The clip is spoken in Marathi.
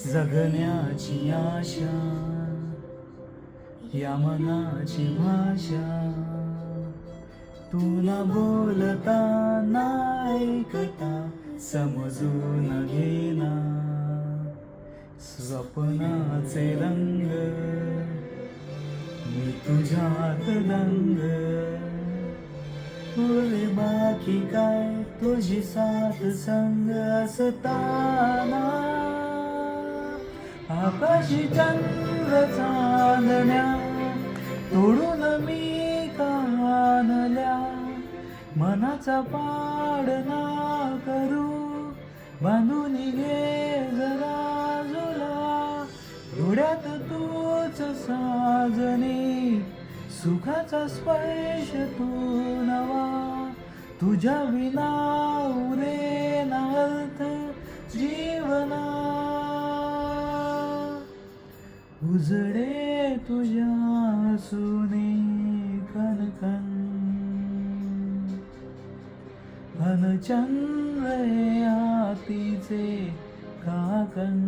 जगण्याची आशा या मनाची भाषा तू न बोलता ना ऐकता समजून घेना स्वप्नाचे रंग मी तुझ्यात दंग होय बाकी काय तुझी साथ संग असताना आकाशी चंद्र चांदण्या तोडून मी कानल्या मनाचा पाडना करू बांधून घे जरा जुला डोळ्यात तूच साजनी सुखाचा स्पर्श तू नवा तुझ्या विना उरेना अर्थ जीवना उजडे तुझ्या सुने कणकण घनचंद्र आतीचे काकण